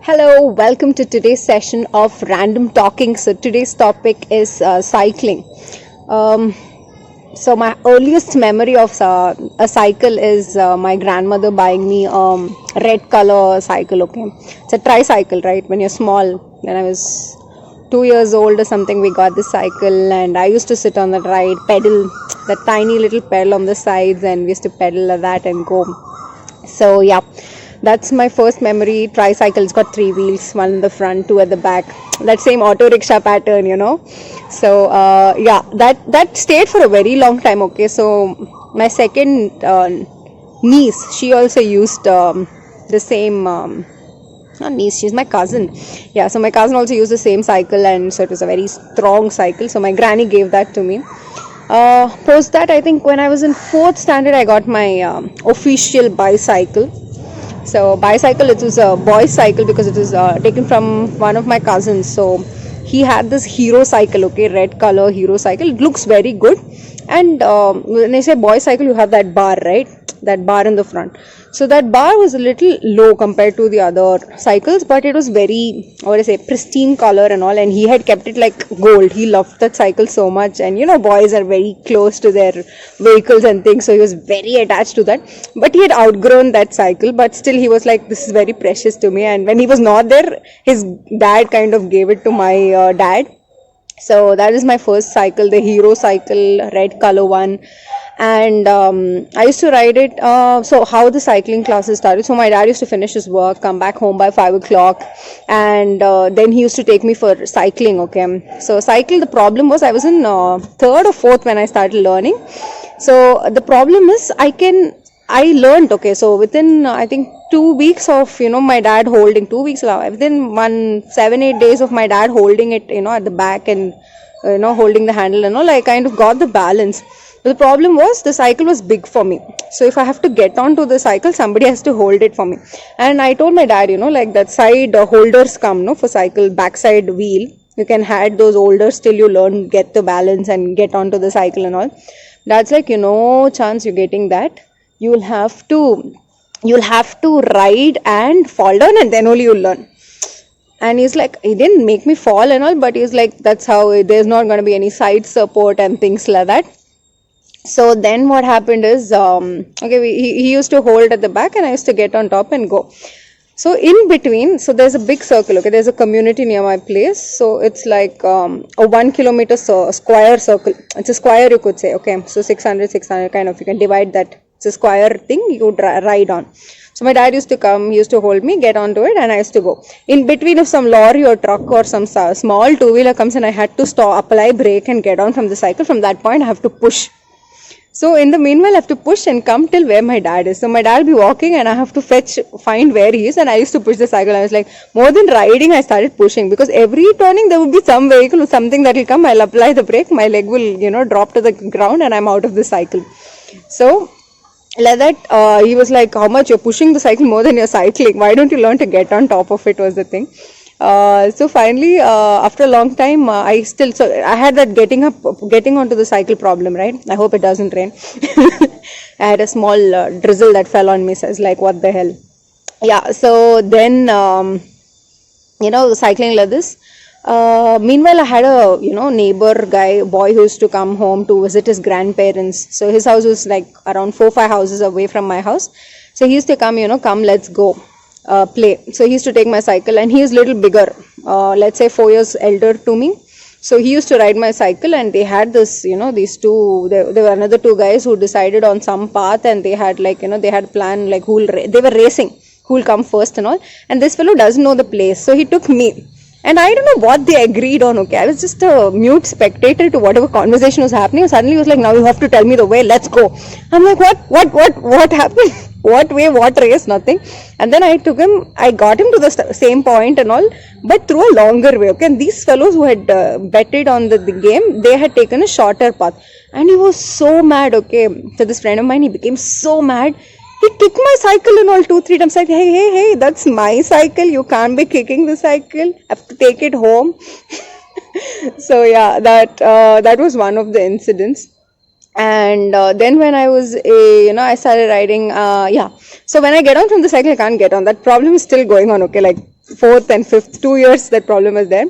Hello, welcome to today's session of Random Talking. So, today's topic is cycling. Um, my earliest memory of a cycle is my grandmother buying me red color cycle. Okay, it's a tricycle, right? When you're small, when I was 2 years old or something, we got this cycle, and I used to sit on that ride, pedal that tiny little pedal on the sides, and we used to pedal that and go. So yeah, that's my first memory. Tricycle. It's got three wheels, one in the front, two at the back. That same auto rickshaw pattern. So yeah, that stayed for a very long time. Okay, so my second niece, she also used the same. Not niece, she's my cousin. Yeah, so my cousin also used the same cycle, and so it was a very strong cycle. So my granny gave that to me. Post that, I think when I was in fourth standard, I got my official bicycle. So bicycle, it was a boy's cycle because it was taken from one of my cousins. So he had this hero cycle, okay, red color hero cycle. It looks very good. And when I say boy cycle, you have that bar, right? That bar in the front. So that bar was a little low compared to the other cycles, but it was very, what do I say, pristine color and all. And he had kept it like gold. He loved that cycle so much. And boys are very close to their vehicles and things, so he was very attached to that. But he had outgrown that cycle, but still he was like, this is very precious to me. And when he was not there, his dad kind of gave it to my dad. So that is my first cycle, the hero cycle, red color one. And I used to ride it. So how the cycling classes started, so my dad used to finish his work, come back home by 5 o'clock, and then he used to take me for cycling. Okay, so cycle, the problem was I was in third or fourth when I started learning. So the problem is I learned. Okay, so within I think 2 weeks of my dad holding 2 weeks, within 7-8 days of my dad holding it at the back, and holding the handle and all, I kind of got the balance. But the problem was the cycle was big for me, so if I have to get onto the cycle, somebody has to hold it for me. And I told my dad, like that side holders come, no, for cycle, backside wheel, you can add those holders till you learn, get the balance and get onto the cycle and all. That's like, no chance you're getting that. You'll have to ride and fall down, and then only you'll learn. And he's like, he didn't make me fall and all, but he's like, that's how, there's not going to be any side support and things like that. So then what happened is, okay, he used to hold at the back, and I used to get on top and go. So in between, so there's a big circle, okay, there's a community near my place. So it's like a 1 kilometer square circle. It's a square, you could say, okay. So 600 kind of, you can divide that. It's a square thing you would ride on. So my dad used to come, he used to hold me, get onto it, and I used to go. In between, if some lorry or truck or some small two-wheeler comes, and I had to stop, apply brake and get on from the cycle, from that point I have to push. So in the meanwhile, I have to push and come till where my dad is. So my dad will be walking, and I have to find where he is, and I used to push the cycle. I was like, more than riding, I started pushing, because every turning there would be some vehicle or something that will come. I'll apply the brake, my leg will, drop to the ground, and I'm out of the cycle. So like that, he was like, how much you're pushing the cycle more than you're cycling? Why don't you learn to get on top of it, was the thing. So finally, after a long time, so I had that getting onto the cycle problem, right? I hope it doesn't rain. I had a small drizzle that fell on me, so I was like, what the hell? Yeah, so then, cycling like this. Meanwhile, I had a, neighbor guy, boy who used to come home to visit his grandparents. So his house was like around 4-5 houses away from my house. So he used to come, come, let's go. Play. So he used to take my cycle, and he is little bigger, let's say 4 years elder to me. So he used to ride my cycle, and they had this, these two, there were another two guys who decided on some path, and they had like, they had planned like they were racing, who will come first and all. And this fellow doesn't know the place, so he took me. And I don't know what they agreed on, okay. I was just a mute spectator to whatever conversation was happening. Suddenly he was like, now you have to tell me the way, let's go. I'm like, what happened? What way, what race, nothing. And then I got him to the same point and all, but through a longer way, okay. And these fellows who had betted on the game, they had taken a shorter path. And he was so mad, okay. So this friend of mine, he became so mad. He kicked my cycle and all 2-3 times. Like, hey, that's my cycle. You can't be kicking the cycle. I have to take it home. So yeah, that was one of the incidents. And then when I was I started riding. Yeah. So when I get on from the cycle, I can't get on. That problem is still going on. Okay, like fourth and fifth 2 years that problem was there.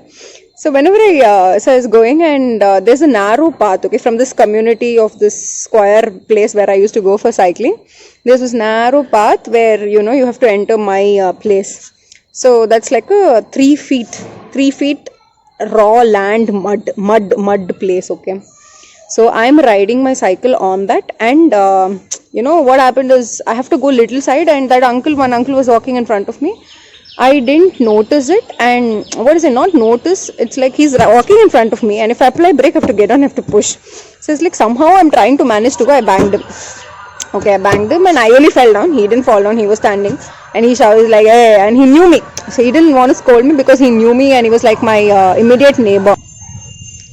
So whenever I was going, and there's a narrow path, okay, from this community of this square place where I used to go for cycling. There's this narrow path where you have to enter my place. So that's like a 3 feet raw land mud place, okay. So I'm riding my cycle on that, and what happened is I have to go little side, and that one uncle was walking in front of me. I didn't notice it, and what is it? Not notice. It's like he's walking in front of me, and if I apply brake, I have to get on, I have to push. So it's like somehow I'm trying to manage to go. I banged him. Okay, I banged him, and I only fell down. He didn't fall down. He was standing, and he shouted like, "Hey!" And he knew me, so he didn't want to scold me because he knew me, and he was like my immediate neighbor.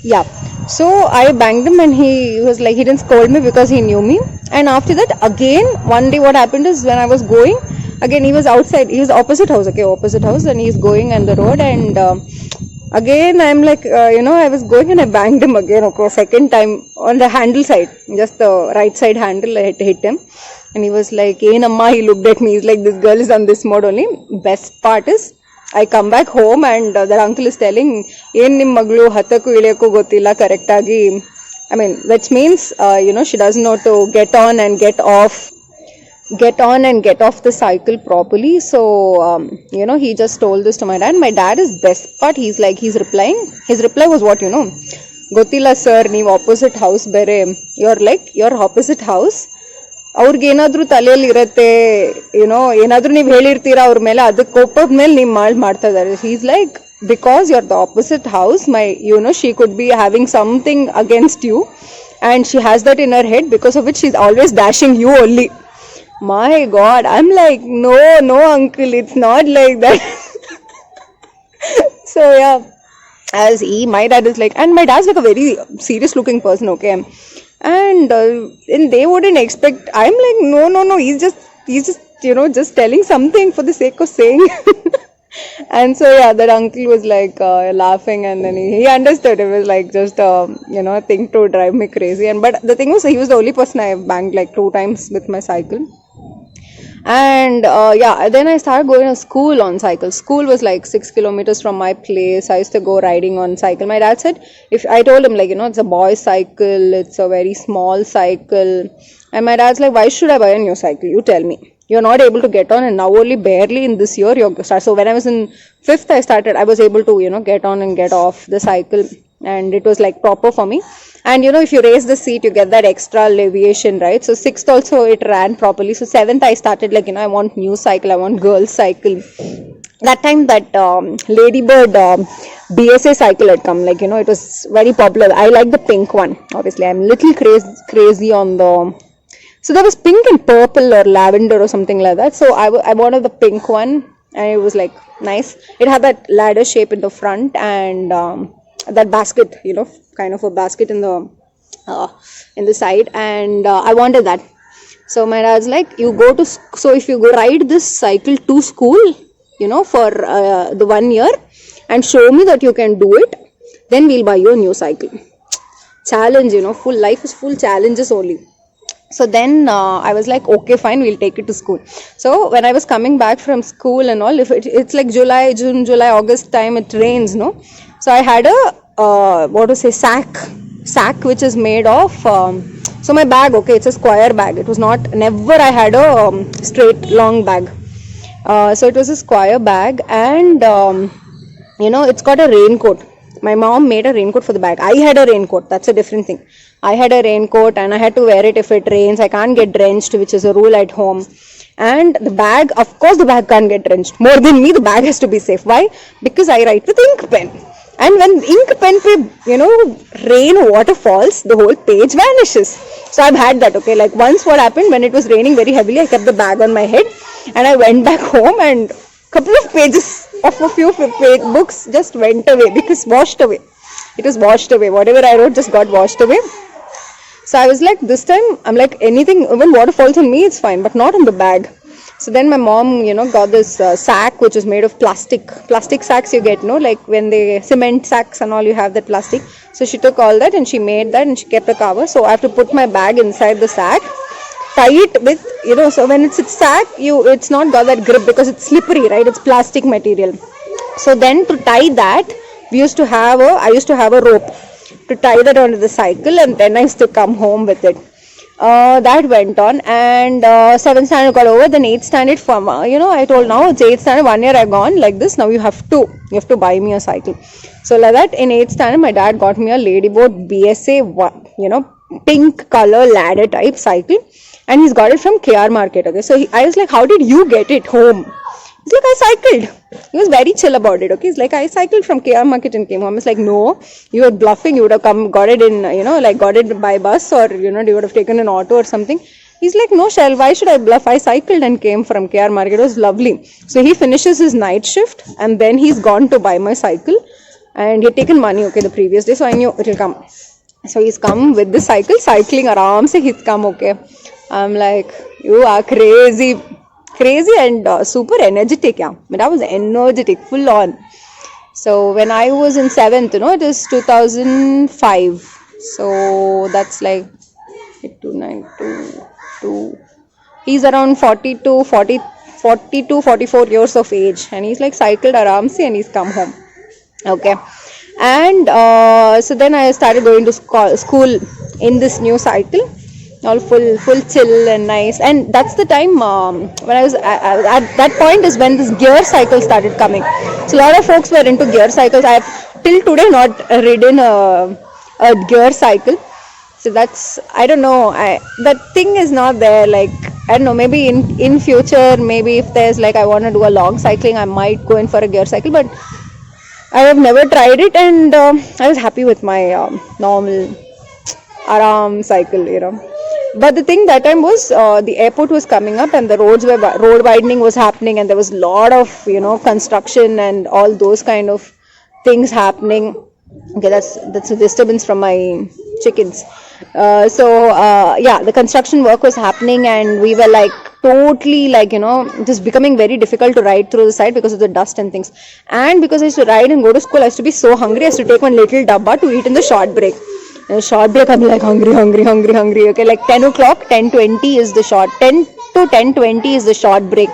Yeah. So I banged him, and he was like, he didn't scold me because he knew me. And after that, again, one day what happened is when I was going, again he was outside, he was opposite house, and he's going on the road, and again I'm like, I was going and I banged him again, okay, second time on the handle side, just the right side handle, I hit him. And he was like, "Hey, Namma," he looked at me, he's like, "This girl is on this mode only." Best part is, I come back home, and that uncle is telling, "Yen nim maglu hataku iliyakku gottilla correct agi." I mean, which means, she doesn't know to get on and get off the cycle properly. So, he just told this to my dad. My dad is best part. He's replying. His reply was what, "Gottilla sir, ನೀವು opposite house ಬೇರೆ. You're like, your opposite house. ಅವ್ರಿಗೇನಾದ್ರೂ ತಲೆಯಲ್ಲಿ ಇರತ್ತೆ, ಏನಾದ್ರೂ ನೀವು ಹೇಳಿರ್ತೀರಾ ಅವ್ರ ಮೇಲೆ, ಅದಕ್ಕೆ ಕೋಪದ ಮೇಲೆ ನೀವು ಮಾಡ್ತಾ ಇದ್ದಾರೆ." He's like, because you're the opposite house, she could be having something against you, and she has that in her head, because of which she's always dashing you only. My God, I'm like, no uncle, it's not like that. So yeah, my dad is like, and my dad's like a very serious looking person, okay, and they wouldn't expect. I'm like, no, he's just just telling something for the sake of saying. And so yeah, that uncle was like laughing, and then he understood it was like just a thing to drive me crazy. And but the thing was, he was the only person I banged like 2 times with my cycle. And then I started going to school on cycle. School was like 6 kilometers from my place. I used to go riding on cycle. My dad said, if I told him like, it's a boy's cycle, it's a very small cycle. And my dad's like, "Why should I buy a new cycle? You tell me. You're not able to get on, and now only barely in this year you're start." So when I was in 5th, I was able to, get on and get off the cycle, and it was like proper for me. And if you raise the seat, you get that extra leviation, right? So 6th also it ran properly. So 7th I started like, I want new cycle, I want girls cycle. That time that Ladybird BSA cycle had come, like, it was very popular. I like the pink one, obviously. I'm little crazy on the... So there was pink and purple or lavender or something like that. So I wanted the pink one, and it was like nice. It had that ladder shape in the front, and that basket, kind of a basket in the side, and I wanted that. So my dad's like, so if you go ride this cycle to school, for the 1 year, and show me that you can do it, then we'll buy you a new cycle. Challenge, full life is full challenges only. So then I was like, okay, fine, we'll take it to school. So when I was coming back from school and all, if it's like June, July, August time, it rains, no? So I had a sack which is made of so my bag, okay, it's a square bag. It was never I had a straight long bag. So it was a square bag, and it's got a raincoat. My mom made a raincoat for the bag. I had a raincoat. That's a different thing. I had a raincoat, and I had to wear it if it rains. I can't get drenched, which is a rule at home. And the bag, of course, the bag can't get drenched. More than me, the bag has to be safe. Why? Because I write with ink pen. And when ink pen pe, rain or water falls, the whole page vanishes. So I've had that, okay. Like once what happened, when it was raining very heavily, I kept the bag on my head, and I went back home, and couple of pages of a few books just went away, because washed away. It was washed away. Whatever I wrote just got washed away. So I was like, this time, I'm like, anything, even water falls on me, it's fine, but not on the bag. So then my mom, got this sack which is made of plastic sacks you get, like when they cement sacks and all, you have that plastic. So she took all that and she made that, and she kept the cover. So I have to put my bag inside the sack, tie it with, so when it's a sack, it's not got that grip because it's slippery, right? It's plastic material. So then to tie that, I used to have a rope to tie that onto the cycle, and then I used to come home with it. That went on, and 7th standard got over. Then 8th standard, from I told, now it's 8th standard, 1 year I've gone like this. Now you have to buy me a cycle. So like that, in 8th standard, my dad got me a Ladyboat BSA, pink color ladder type cycle, and he's got it from KR Market. Okay, so I was like, how did you get it home? He's like, I cycled. He was very chill about it. Okay, he's like, I cycled from KR Market and came home. I was like, no, you were bluffing. You would have got it in, got it by bus, or you would have taken an auto or something. He's like, no, Shell, why should I bluff? I cycled and came from KR Market. It was lovely. So he finishes his night shift, and then he's gone to buy my cycle, and he had taken money, okay, the previous day. So I knew it will come. So he's come with the cycle, cycling around. So he's come, okay. I'm like, you are crazy and super energetic. Yeah, but I was energetic, full on. So when I was in 7th, it is 2005. So that's like 2. He's around 44 years of age, and he's like cycled aramsi, and he's come home. Okay, and so then I started going to school in this new cycle, all full chill and nice. And that's the time when I was at that point is when this gear cycle started coming. So a lot of folks were into gear cycles. I have till today not ridden a gear cycle. So that's, I don't know, that thing is not there. Like, I don't know, maybe in future, maybe if there's like I want to do a long cycling, I might go in for a gear cycle, but I have never tried it, and I was happy with my normal Aram cycle, But the thing that time was the airport was coming up, and the road widening was happening, and there was a lot of construction and all those kind of things happening. Okay, that's a disturbance from my chickens. The construction work was happening, and we were like totally like it was becoming very difficult to ride through the side because of the dust and things. And because I used to ride and go to school, I used to be so hungry. I used to take one little dabba to eat in the short break. Short break, I'm like hungry. Okay, like 10 o'clock, 10:20 is the short. 10 to 10:20 is the short break.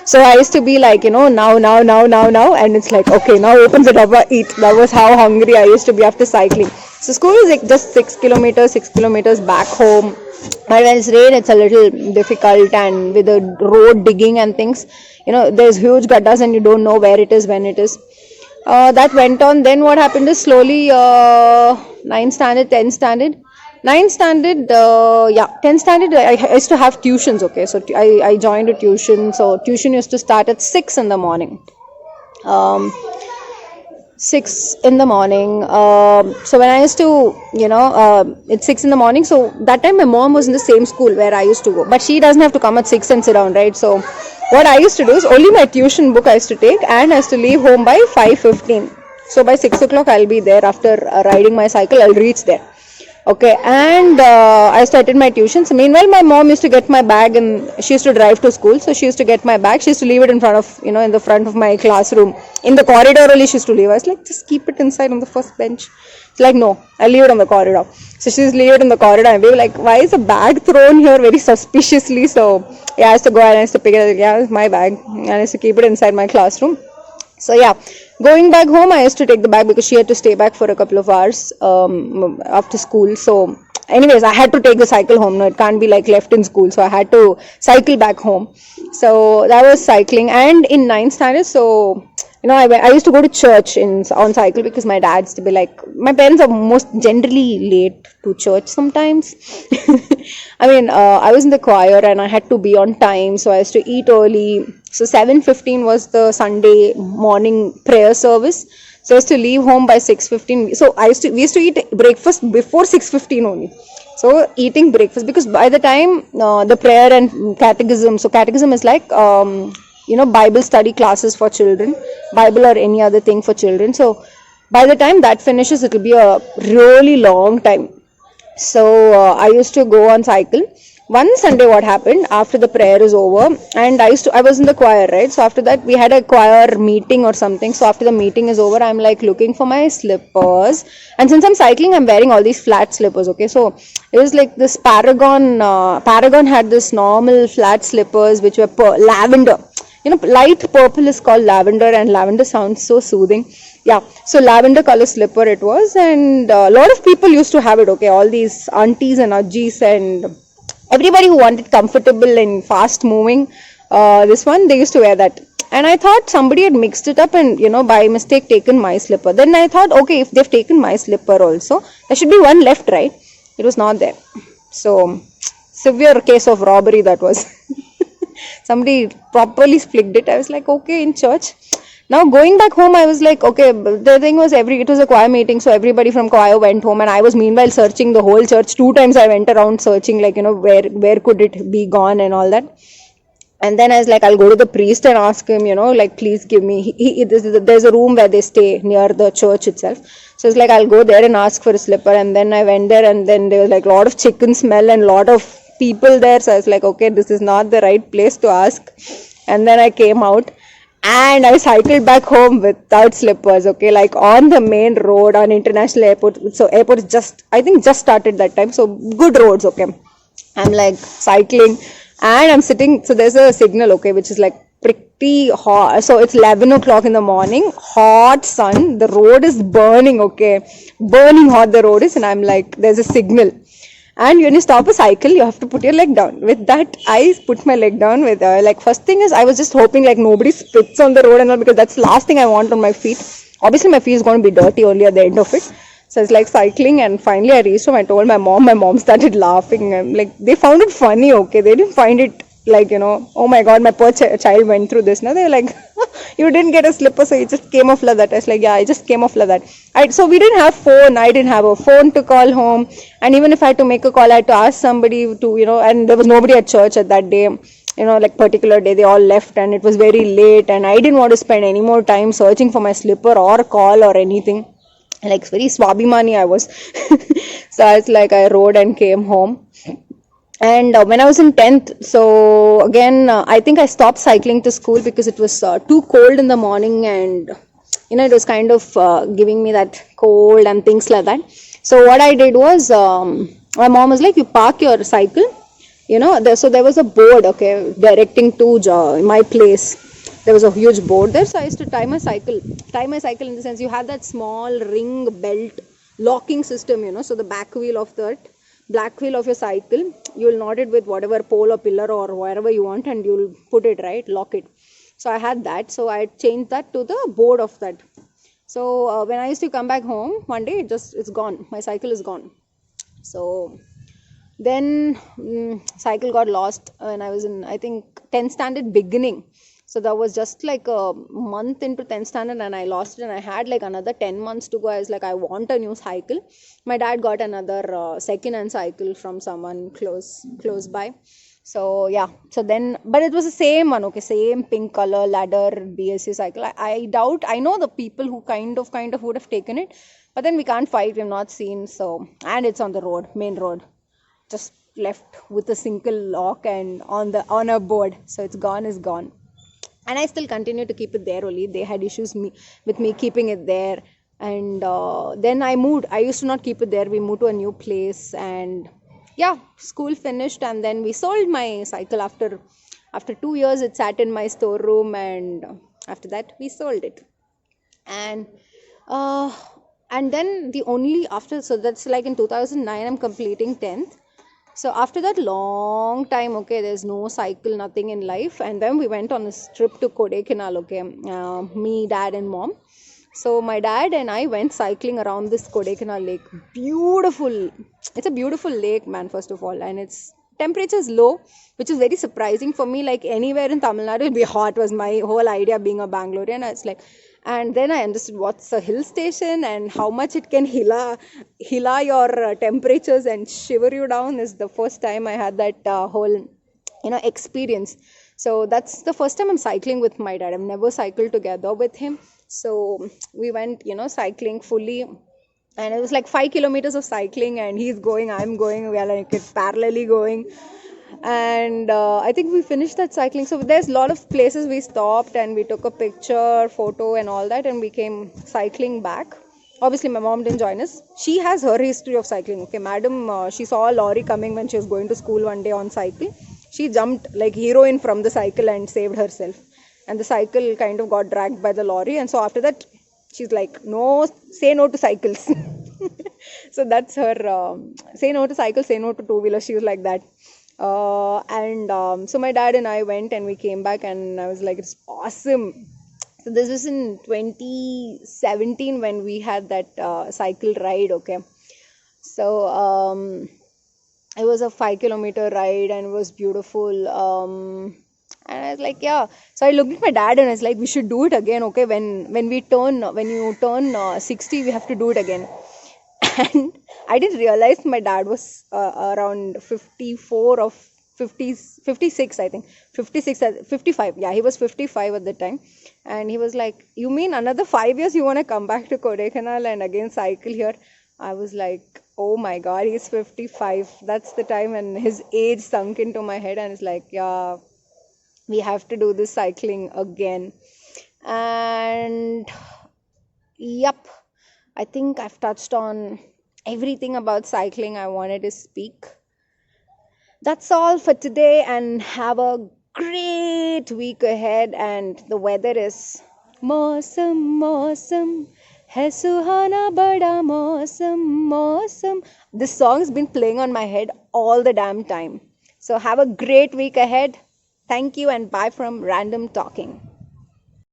So I used to be like, now, and it's like, okay, now open the dabba, eat. That was how hungry I used to be after cycling. So school is like just 6 kilometers back home. But when it's rain, it's a little difficult, and with the road digging and things, there's huge gaddas and you don't know where it is, when it is. That went on. Then what happened is slowly 9th standard, 10th standard. 9th standard, 10th standard, I used to have tuitions, okay. So I joined a tuition. So tuition used to start at 6 in the morning. 6 in the morning. So when I used to, it's 6 in the morning. So that time my mom was in the same school where I used to go. But she doesn't have to come at 6 and sit down, right? So what I used to do is only my tuition book I used to take, and I used to leave home by 5:15. So by 6 o'clock I'll be there. After riding my cycle, I'll reach there. Okay, and I started my tuitions. Meanwhile, my mom used to get my bag, and she used to drive to school. So she used to get my bag. She used to leave it in front of, in the front of my classroom. In the corridor only she used to leave. I was like, just keep it inside on the first bench. She's like, no, I'll leave it on the corridor. So she's leave it in the corridor, and we were like, why is a bag thrown here very suspiciously? So yeah, I used to go and I used to pick it up. Yeah, it's my bag, and I used to keep it inside my classroom. So yeah, going back home, I used to take the bag because she had to stay back for a couple of hours after school. So anyways, I had to take the cycle home. No, it can't be like left in school. So I had to cycle back home. So that was cycling. And in 9th standard, so I used to go to church on cycle, because my dad's to be like, my parents are most generally late to church sometimes. I mean, I was in the choir and I had to be on time, so I used to eat early. So 7:15 was the Sunday morning prayer service. So I used to leave home by 6:15. So we used to eat breakfast before 6:15 only. So eating breakfast, because by the time the prayer and catechism, so catechism is like Bible study classes for children, Bible or any other thing for children. So by the time that finishes, it will be a really long time. So I used to go on cycle. One Sunday, what happened after the prayer is over, and I was in the choir, right? So after that, we had a choir meeting or something. So after the meeting is over, I'm like looking for my slippers, and since I'm cycling, I'm wearing all these flat slippers. Okay, so it was like this Paragon had this normal flat slippers which were lavender. light purple is called lavender, and lavender sounds so soothing. Yeah, so lavender color slipper it was, and a lot of people used to have it. Okay, all these aunties and ajis and everybody who wanted comfortable and fast moving, this one they used to wear that. And I thought somebody had mixed it up and by mistake taken my slipper. Then I thought, okay, if they've taken my slipper also, there should be one left, right? It was not there. So severe case of robbery that was. Somebody properly flicked it. I was like, okay, in church. Now going back home, I was like, okay, the thing was it was a choir meeting, so everybody from choir went home, and I was meanwhile searching the whole church. 2 times I went around searching, like, where could it be gone and all that. And then I was like, I'll go to the priest and ask him, like, please give me, there's a room where they stay near the church itself. So it's like, I'll go there and ask for a slipper. And then I went there, and then there was like a lot of chicken smell and a lot of people there. So I was like, okay, this is not the right place to ask. And then I came out and I cycled back home without slippers, okay, like on the main road on International Airport. So airport I think just started that time. So good roads, okay. I'm like cycling and I'm sitting, so there's a signal, okay, which is like pretty hot. So it's 11 o'clock in the morning, hot sun, the road is burning, okay, burning hot the road is, and I'm like, there's a signal. And when you stop a cycle, you have to put your leg down. With that, I put my leg down with, like, first thing is, I was just hoping like nobody spits on the road and all, because that's the last thing I want on my feet. Obviously, my feet is going to be dirty only at the end of it. So it's like cycling, and finally I reached home. I told my mom started laughing. Like, they found it funny, okay. They didn't find it like, oh my god, my poor child went through this. Now they're like, you didn't get a slipper, so you just came off like that. I was like, yeah, I just came off like that. So we didn't have phone. I didn't have a phone to call home. And even if I had to make a call, I had to ask somebody to, and there was nobody at church at that day. Like particular day, they all left and it was very late, and I didn't want to spend any more time searching for my slipper or call or anything. Like, very swabhimani I was. So I was like, I rode and came home. And when I was in 10th, so again, I think I stopped cycling to school because it was too cold in the morning, and it was kind of giving me that cold and things like that. So what I did was, my mom was like, you park your cycle, so there was a board, okay, directing to my place. There was a huge board there, so I used to tie my cycle in the sense, you had that small ring belt locking system, so the back wheel of your cycle, you will knot it with whatever pole or pillar or wherever you want, and you'll put it, right, lock it. So I had that, so I changed that to the board of that. So when I used to come back home one day, it's gone, my cycle is gone. So then cycle got lost when I was in, I think, 10th standard beginning. So that was just like a month into 10th standard, and I lost it, and I had like another 10 months to go. I was like, I want a new cycle. My dad got another second-hand cycle from someone close by. So yeah, so then, but it was the same one, okay, same pink color ladder BSC cycle. I doubt, I know the people who kind of would have taken it, but then we can't fight, we've not seen. So, and it's on the road, main road, just left with a single lock and on a board. So it's gone. And I still continue to keep it there only. They had issues with me keeping it there. And then I moved. I used to not keep it there. We moved to a new place. And yeah, school finished. And then we sold my cycle after 2 years. It sat in my storeroom. And after that, we sold it. And then so that's like in 2009, I'm completing 10th. So after that long time, okay, there's no cycle, nothing in life. And then we went on a trip to Kodaikanal, okay, me, dad and mom. So my dad and I went cycling around this Kodaikanal lake. Beautiful. It's a beautiful lake, man, first of all. And its temperature is low, which is very surprising for me. Like, anywhere in Tamil Nadu, it'll be hot, was my whole idea being a Bangalorean. It's like, and then I understood what's a hill station and how much it can hila your temperatures and shiver you down. Is the first time I had that whole, experience. So that's the first time I'm cycling with my dad. I've never cycled together with him. So we went, cycling fully. And it was like 5 kilometers of cycling, and he's going, I'm going, we are like parallelly going. And I think we finished that cycling. So there's a lot of places we stopped and we took a picture, photo and all that, and we came cycling back. Obviously my mom didn't join us. She has her history of cycling, okay. Madam, she saw a lorry coming when she was going to school one day on cycle. She jumped like heroine from the cycle and saved herself. and the cycle kind of got dragged by the lorry. And so after that, she's like, no, say no to cycles. So that's her, say no to cycles, say no to two-wheelers. She was like that. And so my dad and I went and we came back, and I was like, it's awesome. So this was in 2017 when we had that cycle ride, okay. So it was a 5 kilometer ride and it was beautiful. And I was like, yeah. So I looked at my dad and I was like, we should do it again, okay. When you turn 60, we have to do it again. And I didn't realize my dad was around 54 or 50, 56, I think. 56, 55. Yeah, he was 55 at the time. And he was like, you mean another 5 years you want to come back to Kodaikanal and again cycle here? I was like, oh my God, he's 55. That's the time, and his age sunk into my head. And it's like, yeah, we have to do this cycling again. And yep, I think I've touched on everything about cycling I wanted to speak. That's all for today, and have a great week ahead. And the weather is मौसम मौसम है सुहाना बड़ा मौसम मौसम. This song has been playing on my head all the damn time. So have a great week ahead. Thank you and bye from Random Talking.